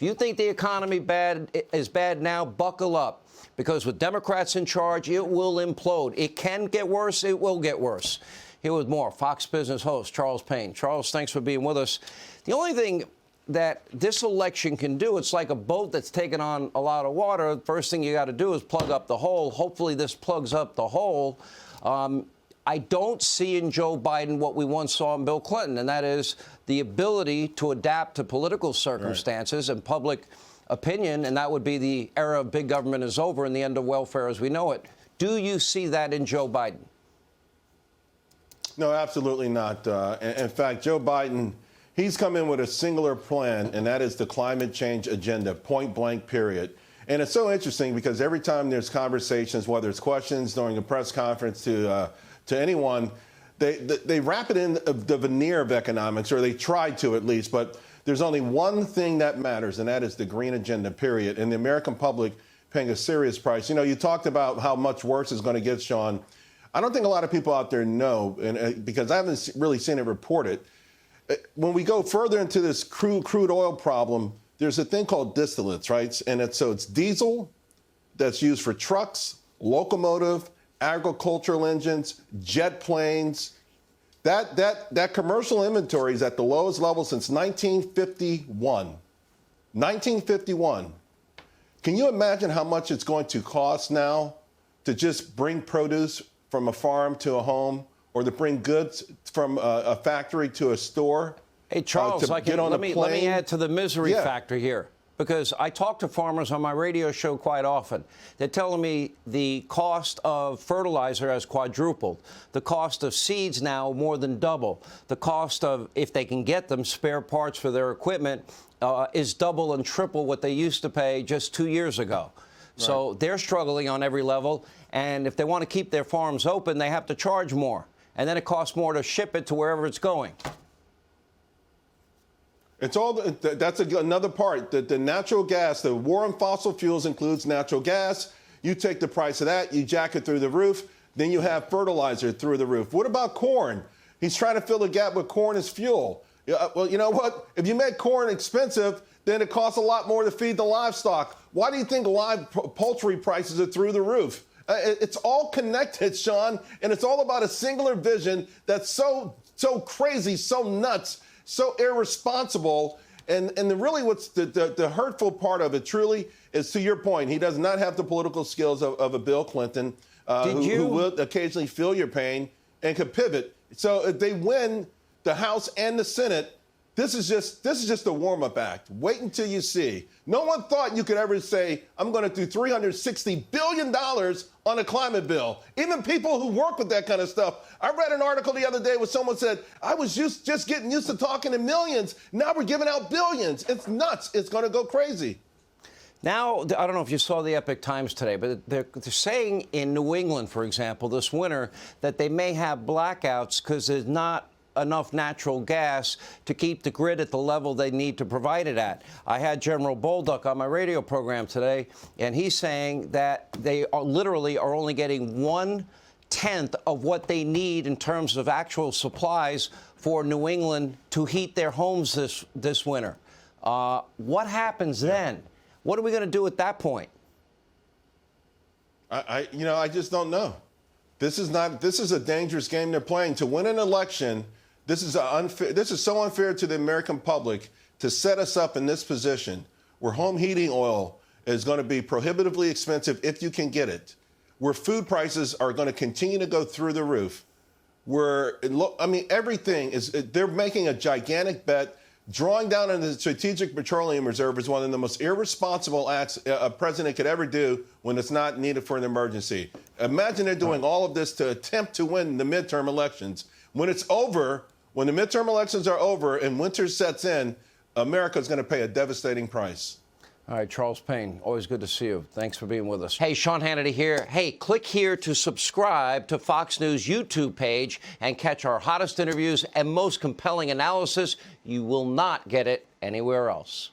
If you think the economy is bad now, buckle up, because with Democrats in charge, it will implode. It can get worse. It will get worse. Here with more, Fox Business host Charles Payne. Charles, thanks for being with us. The only thing that this election can do, it's like a boat that's taken on a lot of water. First thing you got to do is plug up the hole. Hopefully this plugs up the hole. I don't see in Joe Biden what we once saw in Bill Clinton, and that is the ability to adapt to political circumstances and public opinion, and that would be the era of big government is over and the end of welfare as we know it. Do you see that in Joe Biden? No, absolutely not. In fact, Joe Biden, he's come in with a singular plan, and that is the climate change agenda, point blank, period. And it's so interesting because every time there's conversations, whether it's questions during a press conference to anyone, they wrap it in the veneer of economics, or they try to at least. But there's only one thing that matters, and that is the green agenda, period. And the American public paying a serious price. You know, you talked about how much worse it's going to get, Sean. I don't think a lot of people out there know, and because I haven't really seen it reported. When we go further into this crude oil problem, there's a thing called distillates, right? And it's diesel that's used for trucks, locomotive, agricultural engines, jet planes. That commercial inventory is at the lowest level since 1951. 1951. Can you imagine how much it's going to cost now to just bring produce from a farm to a home, or to bring goods from a factory to a store? Hey, Charles, let me add to the misery factor here, because I talk to farmers on my radio show quite often. They're telling me the cost of fertilizer has quadrupled. The cost of seeds now more than double. The cost of, if they can get them, spare parts for their equipment is double and triple what they used to pay just 2 years ago. Right. So they're struggling on every level. And if they want to keep their farms open, they have to charge more. And then it costs more to ship it to wherever it's going. It's all that's another part. The natural gas, the war on fossil fuels includes natural gas. You take the price of that, you jack it through the roof. Then you have fertilizer through the roof. What about corn? He's trying to fill the gap with corn as fuel. Well, you know what? If you make corn expensive, then it costs a lot more to feed the livestock. Why do you think live poultry prices are through the roof? It's all connected, Sean, and it's all about a singular vision that's so crazy, so nuts, so irresponsible. And really what's the hurtful part of it truly is, to your point, he does not have the political skills of a Bill Clinton, who will occasionally feel your pain and could pivot. So if they win the House and the Senate, this is just a warm-up act. Wait until you see. No one thought you could ever say, I'm going to do $360 billion on a climate bill. Even people who work with that kind of stuff. I read an article the other day where someone said, I was just getting used to talking in millions. Now we're giving out billions. It's nuts. It's going to go crazy. Now, I don't know if you saw the Epoch Times today, but they're saying in New England, for example, this winter, that they may have blackouts because there's not enough natural gas to keep the grid at the level they need to provide it at. I had General Bolduc on my radio program today, and he's saying that they are literally only getting 1/10 of what they need in terms of actual supplies for New England to heat their homes this winter. What happens then? What are we going to do at that point? I just don't know. This is a dangerous game they're playing. To win an election, this is so unfair to the American public to set us up in this position where home heating oil is going to be prohibitively expensive if you can get it, where food prices are going to continue to go through the roof, where, everything is, they're making a gigantic bet. Drawing down on the Strategic Petroleum Reserve is one of the most irresponsible acts a president could ever do when it's not needed for an emergency. Imagine they're doing all of this to attempt to win the midterm elections. When it's over, when the midterm elections are over and winter sets in, America's going to pay a devastating price. All right, Charles Payne, always good to see you. Thanks for being with us. Hey, Sean Hannity here. Hey, click here to subscribe to Fox News YouTube page and catch our hottest interviews and most compelling analysis. You will not get it anywhere else.